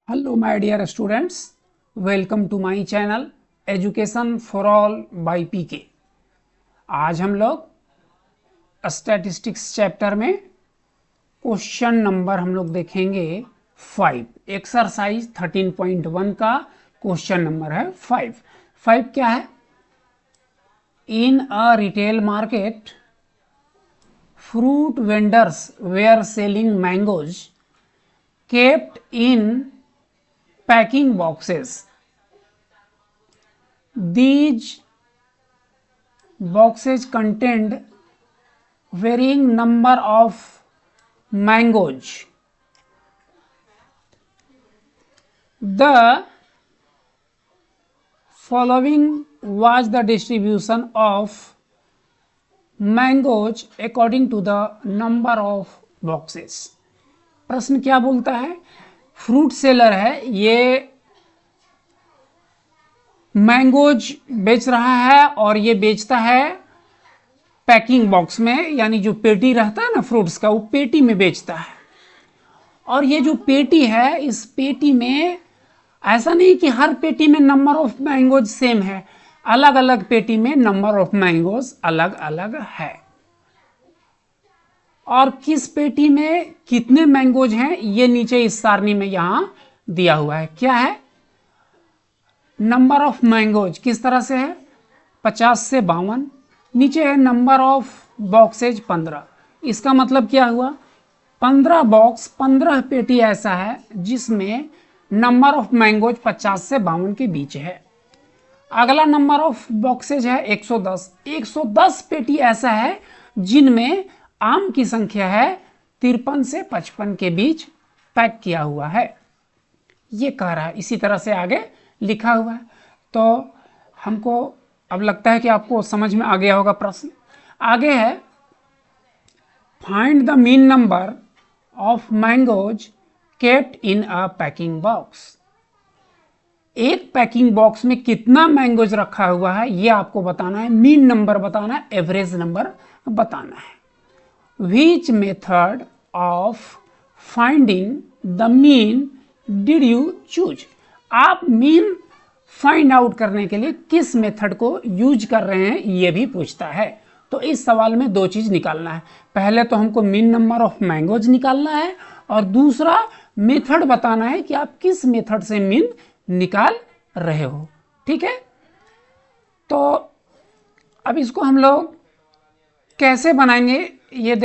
Hello my dear students, welcome to my channel education for all by PK. आज हम लोग statistics chapter में question number हम लोग देखेंगे 5। एक्सरसाइज 13.1 का क्वेश्चन नंबर है 5 क्या है? In a retail market fruit vendors were selling mangoes kept in packing boxes. These boxes contained varying number of mangoes. The following was the distribution of mangoes according to the number of boxes. प्रश्न क्या बोलता है? Fruit seller है, ये mangoes बेच रहा है और ये बेचता है पैकिंग बॉक्स में, यानी जो पेटी रहता है ना फ्रूट्स का, वो पेटी में बेचता है। और ये जो पेटी है, इस पेटी में ऐसा नहीं कि हर पेटी में नंबर ऑफ मैंगोज सेम है, अलग अलग पेटी में नंबर ऑफ मैंगोज अलग अलग है। और किस पेटी में कितने मैंगोज हैं ये नीचे इस सारणी में यहां दिया हुआ है। क्या है? नंबर ऑफ मैंगोज किस तरह से है? 50 से 52। नीचे है नंबर ऑफ बॉक्सेज 15। इसका मतलब क्या हुआ? 15 बॉक्स, 15 पेटी ऐसा है जिसमें नंबर ऑफ मैंगोज 50 से 52 के बीच है। अगला नंबर ऑफ बॉक्सेज है 110। 110 पेटी ऐसा है जिनमें आम की संख्या है 53 से 55 के बीच पैक किया हुआ है, ये कह रहा है। इसी तरह से आगे लिखा हुआ है। तो हमको अब लगता है कि आपको समझ में आ गया होगा प्रश्न। आगे है find the mean number of mangoes kept in a packing box. एक पैकिंग बॉक्स में कितना मैंगोज रखा हुआ है ये आपको बताना है, मीन नंबर बताना है, एवरेज नंबर बताना है। Which method of finding the mean did you choose? आप मीन फाइंड आउट करने के लिए किस मेथड को यूज कर रहे हैं ये भी पूछता है। तो इस सवाल में दो चीज निकालना है। पहले तो हमको मीन नंबर ऑफ मैंगोज निकालना है और दूसरा मेथड बताना है कि आप किस मेथड से मीन निकाल रहे हो। ठीक है, तो अब इसको हम लोग कैसे बनाएंगे ये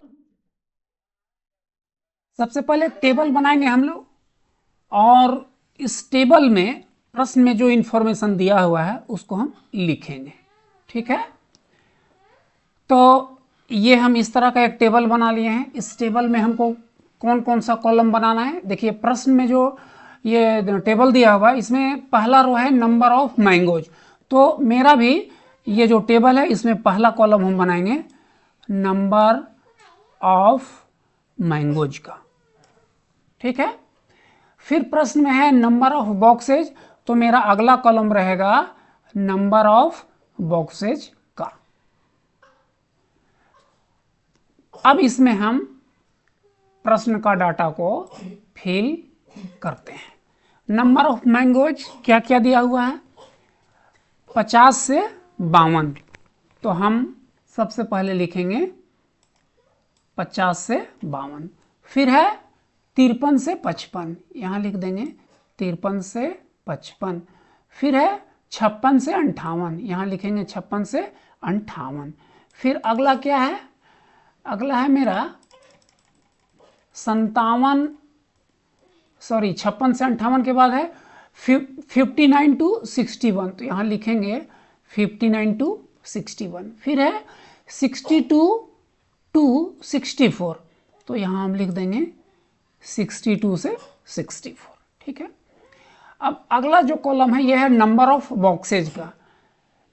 सबसे पहले टेबल बनाएंगे हम लोग, और इस टेबल में प्रश्न में जो इंफॉर्मेशन दिया हुआ है उसको हम लिखेंगे। ठीक है, तो ये हम इस तरह का एक टेबल बना लिए हैं। इस टेबल में हमको कौन कौन सा कॉलम बनाना है? देखिए प्रश्न में जो ये टेबल दिया हुआ है इसमें पहला रो है नंबर ऑफ मैंगोज। तो मेरा भी ये जो टेबल है इसमें पहला कॉलम हम बनाएंगे नंबर ऑफ मैंगोज का। ठीक है, फिर प्रश्न में है नंबर ऑफ बॉक्सेज, तो मेरा अगला कॉलम रहेगा नंबर ऑफ बॉक्सेज का। अब इसमें हम प्रश्न का डाटा को फिल करते हैं। नंबर ऑफ मैंगोज क्या क्या दिया हुआ है? 50 से 52। तो हम सबसे पहले लिखेंगे 50 से 52। फिर है 53 से 55, यहां लिख देंगे 53 से 55। फिर है 56 से 58, यहां लिखेंगे 56 से 58। फिर अगला क्या है? अगला है मेरा 56 से 58 के बाद है 59 टू 61, तो यहां लिखेंगे 59 टू 61। फिर है 62 टू 64, तो यहां हम लिख देंगे 62 से 64। ठीक है, अब अगला जो कॉलम है यह है नंबर ऑफ बॉक्सेज का।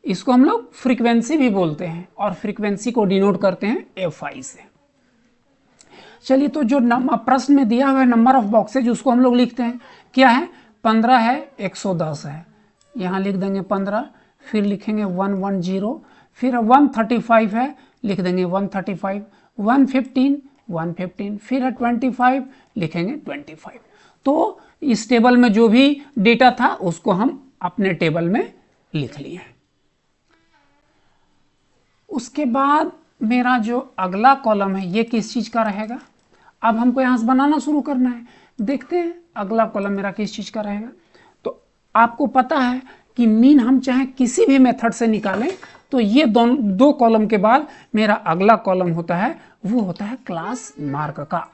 इसको हम लोग फ्रीक्वेंसी भी बोलते हैं और फ्रीक्वेंसी को डिनोट करते हैं FI से। चलिए, तो जो प्रश्न में दिया हुआ है नंबर ऑफ बॉक्सेज उसको हम लोग लिखते हैं। क्या है? 15 है, 110 है, यहां लिख देंगे 15। फिर लिखेंगे 110। फिर 135 है, लिख देंगे 135। 115 115। फिर है 25, लिखेंगे 25। तो इस टेबल में जो भी डेटा था उसको हम अपने टेबल में लिख लिए। उसके बाद मेरा जो अगला कॉलम है ये किस चीज़ का रहेगा, अब हमको यहाँ से बनाना शुरू करना है। देखते हैं अगला कॉलम मेरा किस चीज़ का रहेगा। तो आपको पता है कि मीन हम चाहे किसी भी मेथड से निकालें, तो ये दो कॉलम के बाद मेरा अगला कॉलम होता है वो होता है क्लास मार्क का।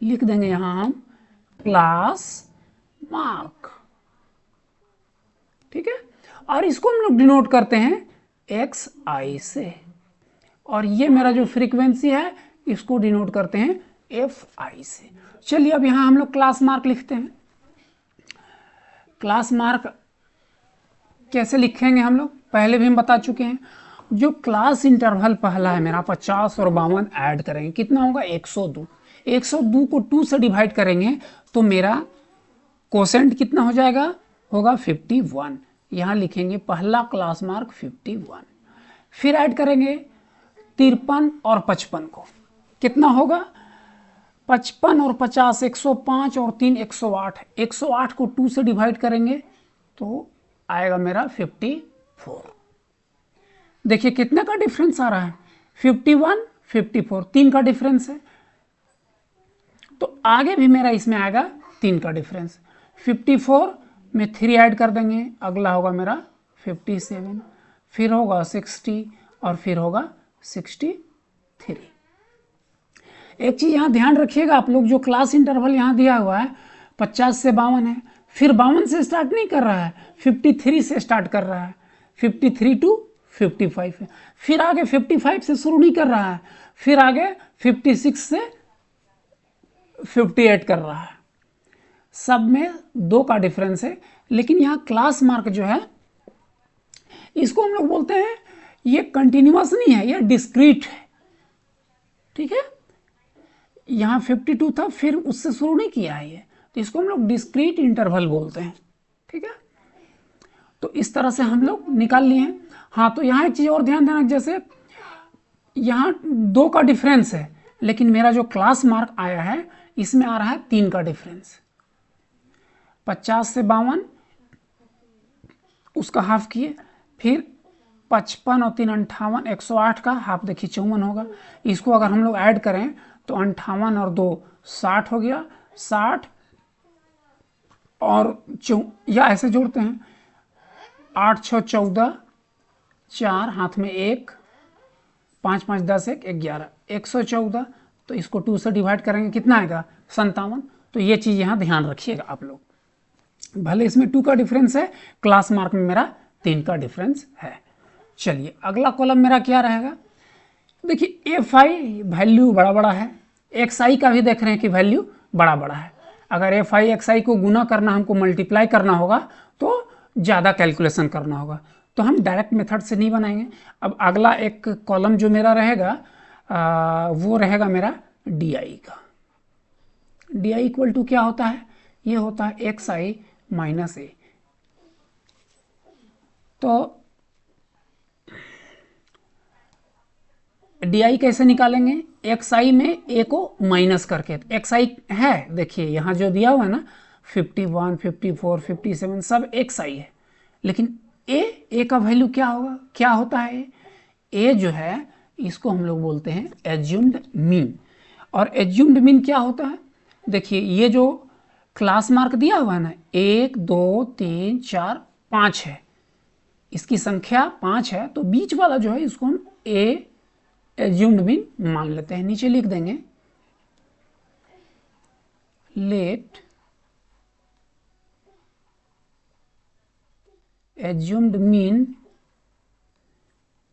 लिख देंगे यहाँ हम क्लास मार्क, ठीक है। और इसको हम लोग डिनोट करते हैं xi से, और ये मेरा जो फ्रीक्वेंसी है इसको डिनोट करते हैं fi से। चलिए अब यहाँ हम लोग क्लास मार्क लिखते हैं। क्लास मार्क कैसे लिखेंगे हम लोग पहले भी हम बता चुके हैं। जो क्लास इंटरवल पहला है मेरा 50 और 52 ऐड करेंगे, कितना होगा 102। 102 को 2 से डिवाइड करेंगे तो मेरा कोसेंट कितना हो जाएगा, होगा 51। यहाँ लिखेंगे पहला क्लास मार्क 51। फिर ऐड करेंगे 53 और 55 को, कितना होगा 55 और 50 105 और 3 108। 108 को 2 से डिवाइड करेंगे तो आएगा मेरा 54। देखिए कितने का डिफरेंस आ रहा है, 51 54, 3 का डिफरेंस है। तो आगे भी मेरा इसमें आएगा 3 का डिफरेंस। 54 में 3 ऐड कर देंगे, अगला होगा मेरा 57, फिर होगा 60 और फिर होगा 63। एक चीज़ यहाँ ध्यान रखिएगा आप लोग, जो क्लास इंटरवल यहाँ दिया हुआ है 50 से 52 है, फिर 52 से स्टार्ट नहीं कर रहा है, 53 से स्टार्ट कर रहा है, 53 टू 55 है, फिर आगे 55 से शुरू नहीं कर रहा है, फिर आगे 56 से 58 कर रहा है। सब में 2 का डिफरेंस है। लेकिन यहाँ क्लास मार्क जो है इसको हम लोग बोलते हैं ये कंटिन्यूअस नहीं है, ये डिस्क्रीट है, ठीक है। यहाँ 52 था फिर उससे शुरू नहीं किया है ये, तो इसको हम लोग डिस्क्रीट इंटरवल बोलते हैं, ठीक है। तो इस तरह से हम लोग निकाल लिए हैं। हाँ, तो यहाँ एक चीज़ और ध्यान देना, जैसे यहाँ 2 का डिफरेंस है, लेकिन मेरा जो क्लास मार्क आया है इसमें आ रहा है 3 का डिफरेंस। 50 से 52 उसका हाफ किए, फिर 55 और 3 58, 108 का हाफ देखिए 54 होगा। इसको अगर हम लोग ऐड करें तो 58 और 2 60 हो गया, 60 और या ऐसे जोड़ते हैं 8 6 14, 4 हाथ में 1, 5 5 10 1 11, 114। तो इसको 2 से डिवाइड करेंगे कितना आएगा 57। तो ये चीज़ यहाँ ध्यान रखिएगा आप लोग, भले इसमें 2 का डिफरेंस है, क्लास मार्क में मेरा 3 का डिफरेंस है। चलिए अगला कॉलम मेरा क्या रहेगा, देखिए fi वैल्यू बड़ा बड़ा है, xi का भी देख रहे हैं कि वैल्यू बड़ा बड़ा है। अगर fi xi को गुना करना, हमको मल्टीप्लाई करना होगा तो ज़्यादा कैलकुलेशन करना होगा, तो हम डायरेक्ट मेथड से नहीं बनाएंगे। अब अगला एक कॉलम जो मेरा रहेगा वो रहेगा मेरा di का। di इक्वल टू क्या होता है, ये होता है xi माइनस a। तो di कैसे निकालेंगे, xi में a को माइनस करके। xi है देखिए यहाँ जो दिया हुआ है ना 51 54 57 सब xi है, लेकिन a का वैल्यू क्या होगा, क्या होता है a जो है इसको हम लोग बोलते हैं एज्यूम्ड मीन। और एज्यूम्ड मीन क्या होता है, देखिए ये जो क्लास मार्क दिया हुआ है ना 1 2 3 4 5 है, इसकी संख्या 5 है, तो बीच वाला जो है इसको हम a एज्यूम्ड मीन मान लेते हैं। नीचे लिख देंगे let assumed mean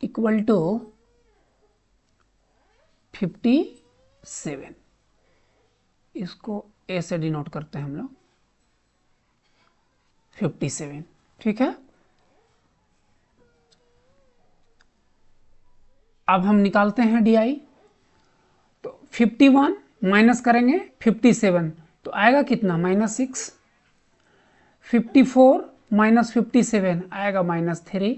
equal to 57। इसको a से डिनोट करते हैं हम लोग 57, ठीक है। अब हम निकालते हैं di। तो 51 माइनस करेंगे 57 तो आएगा कितना -6। 54 माइनस 57 आएगा -3।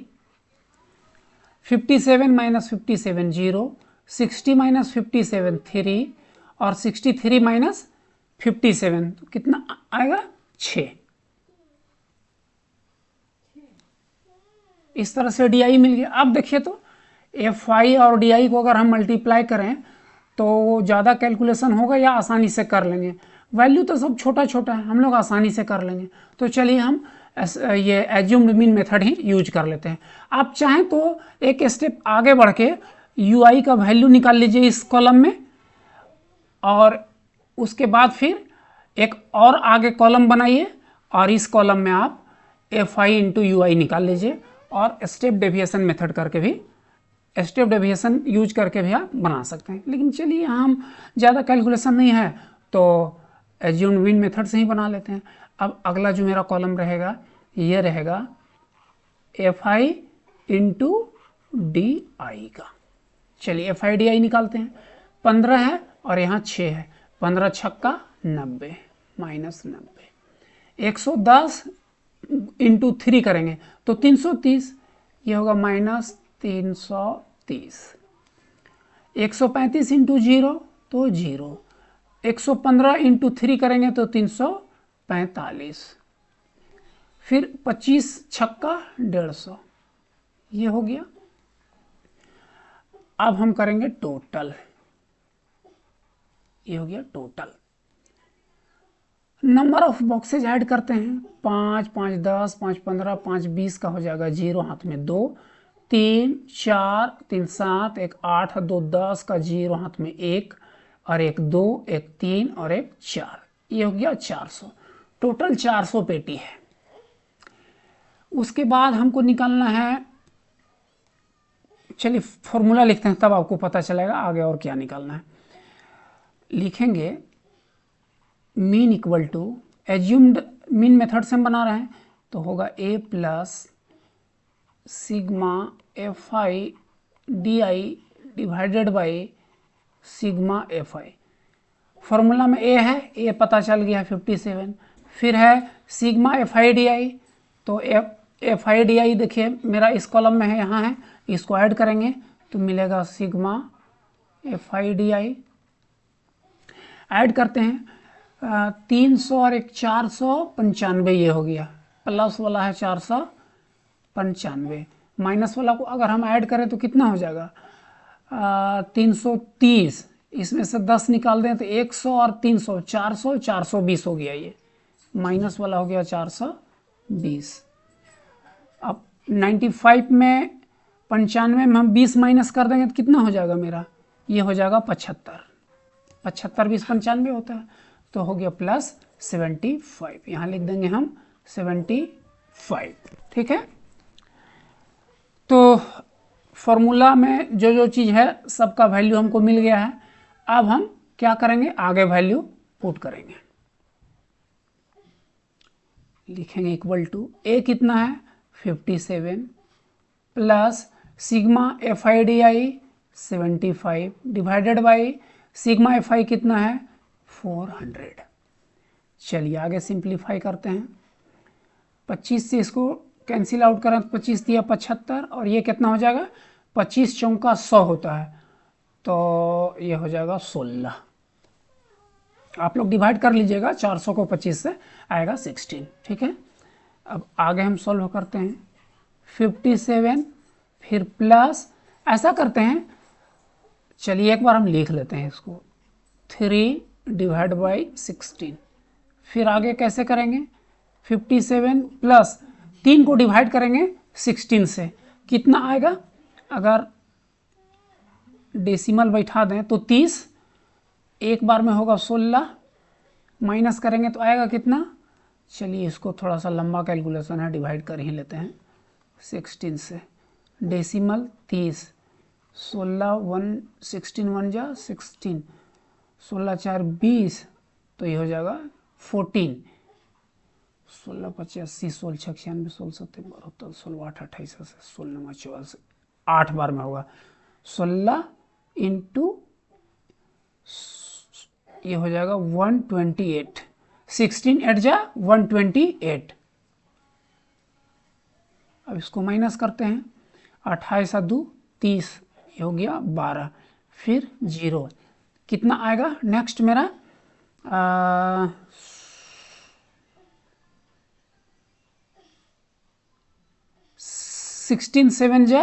57 माइनस 57 0। 60 माइनस 57 3 और 63 माइनस 57, तो कितना आएगा 6। इस तरह से डी आई मिल गया। अब देखिए तो एफ आई और डी आई को अगर हम मल्टीप्लाई करें तो ज़्यादा कैलकुलेशन होगा या आसानी से कर लेंगे? वैल्यू तो सब छोटा छोटा है, हम लोग आसानी से कर लेंगे। तो चलिए हम ये एज्यूम्ड मीन मेथड ही यूज कर लेते हैं। आप चाहें तो एक स्टेप आगे बढ़ के यू आई का वैल्यू निकाल लीजिए इस कॉलम में, और उसके बाद फिर एक और आगे कॉलम बनाइए और इस कॉलम में आप एफ आई इंटू यू आई निकाल लीजिए, और स्टेप डेविएशन मेथड करके भी, स्टेप डेविएशन यूज करके भी आप बना सकते हैं। लेकिन चलिए हम ज़्यादा कैलकुलेशन नहीं है तो एज्यूम्ड मीन मेथड से ही बना लेते हैं। अब अगला जो मेरा कॉलम रहेगा ये रहेगा F I into D I का। चलिए एफ आई डी आई निकालते हैं। 15 है और यहाँ 6 है, 15 छक्का 90 माइनस 90। 110 इंटू 3 करेंगे तो 330, ये होगा माइनस 330। 135 इंटू 0 तो 0। 115 इंटू 3 करेंगे तो 345। फिर 25 छक्का 150, ये हो गया। अब हम करेंगे टोटल, ये हो गया total. Number of boxes add करते हैं। 5, 5, 10, 5, 15, 5, 20 का हो जाएगा 0 हाथ में 2, 3, 4, 3, 7, 1, 8, 2, 10 का 0 हाथ में 1, और 1, 2, 1, 3 और 1, 4, ये हो गया 400। टोटल 400 पेटी है। उसके बाद हमको निकालना है, चलिए फॉर्मूला लिखते हैं तब आपको पता चलेगा आगे और क्या निकालना है। लिखेंगे mean equal to, assumed mean method से हम बना रहे हैं तो होगा A plus sigma F I D I divided by sigma F I. Formula में ए है, ए पता चल गया 57। फिर है सिग्मा एफ आई डी आई, तो एफ आई डी आई देखिए मेरा इस कॉलम में है, यहाँ है, इसको ऐड करेंगे तो मिलेगा sigma F I D I. Add करते हैं 300 और एक 495, ये हो गया। प्लस वाला है 495, माइनस वाला को अगर हम ऐड करें तो कितना हो जाएगा 330। इसमें से 10 निकाल दें तो 100 और 300 400, 420 हो गया। ये माइनस वाला हो गया 420। अब 95 में 95 में हम 20 माइनस कर देंगे तो कितना हो जाएगा मेरा, ये हो जाएगा 75। 75 20 95 होता है, तो हो गया प्लस 75। यहाँ लिख देंगे हम 75, ठीक है। तो फॉर्मूला में जो जो चीज़ है सबका वैल्यू हमको मिल गया है। अब हम क्या करेंगे, आगे वैल्यू पुट करेंगे। लिखेंगे इक्वल टू ए कितना है 57 plus sigma F I D I 75 divided by sigma F आई कितना है 400। चलिए आगे सिंप्लीफाई करते हैं। 25 से इसको कैंसिल आउट करें तो 25 दिया 75, और ये कितना हो जाएगा 25 चौका 100 होता है, तो ये हो जाएगा 16। आप लोग डिवाइड कर लीजिएगा, 400 को 25 से आएगा 16, ठीक है। अब आगे हम सॉल्व करते हैं। 57 फिर प्लस, ऐसा करते हैं, चलिए एक बार हम लिख लेते हैं इसको, 3 डिवाइड बाई 16। फिर आगे कैसे करेंगे, 57 प्लस 3 को डिवाइड करेंगे 16 से, कितना आएगा, अगर डेसिमल बैठा दें तो 30, एक बार में होगा 16, माइनस करेंगे तो आएगा कितना, चलिए इसको थोड़ा सा लंबा कैलकुलेशन है, डिवाइड कर ही लेते हैं 16 से। डेसिमल 30, 16 1 16 1 जा 16, 16 4 20, तो ये हो जाएगा 14। 16 85, 16 96, 16 70 72, 16 8 28, 16 9 24, 8 बार में होगा 16 इंटू, ये हो जाएगा 128, 16 8 जा 128। अब इसको माइनस करते हैं, 28 2 30, ये हो गया 12, फिर 0, कितना आएगा नेक्स्ट मेरा 16 7 जा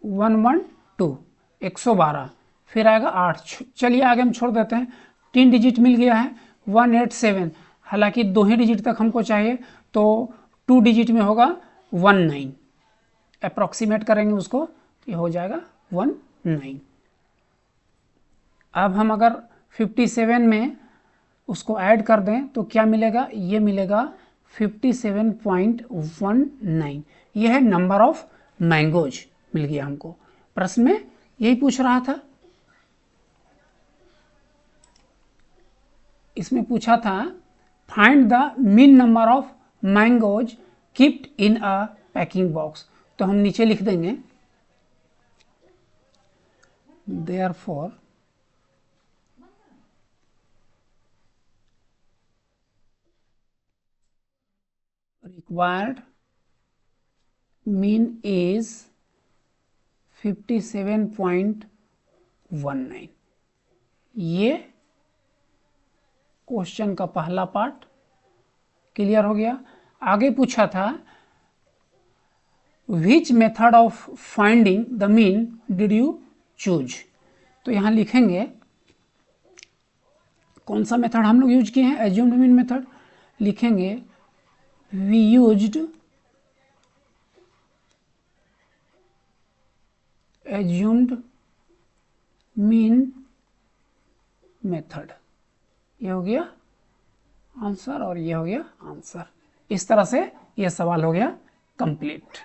112, 112, फिर आएगा 8। चलिए आगे हम छोड़ देते हैं। 3 डिजिट मिल गया है 187, हालांकि 2 ही डिजिट तक हमको चाहिए, तो 2 डिजिट में होगा 19, अप्रॉक्सीमेट करेंगे उसको, ये हो जाएगा 19। अब हम अगर 57 में उसको ऐड कर दें तो क्या मिलेगा, ये मिलेगा 57.19। ये है नंबर ऑफ मैंगोज मिल गया हमको। प्रश्न में यही पूछ रहा था। इसमें पूछा था find the mean number of mangoes keeped in a packing box. तो हम नीचे लिख देंगे देयरफॉर required mean is 57.19। ये क्वेश्चन का पहला पार्ट क्लियर हो गया। आगे पूछा था which method of finding the mean did you choose. तो यहाँ लिखेंगे कौन सा मेथड हम लोग यूज किए हैं, एज्यूम्ड मीन मेथड। लिखेंगे we used assumed mean method. ये हो गया आंसर और ये हो गया आंसर। इस तरह से ये सवाल हो गया कंप्लीट।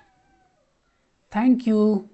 Thank you.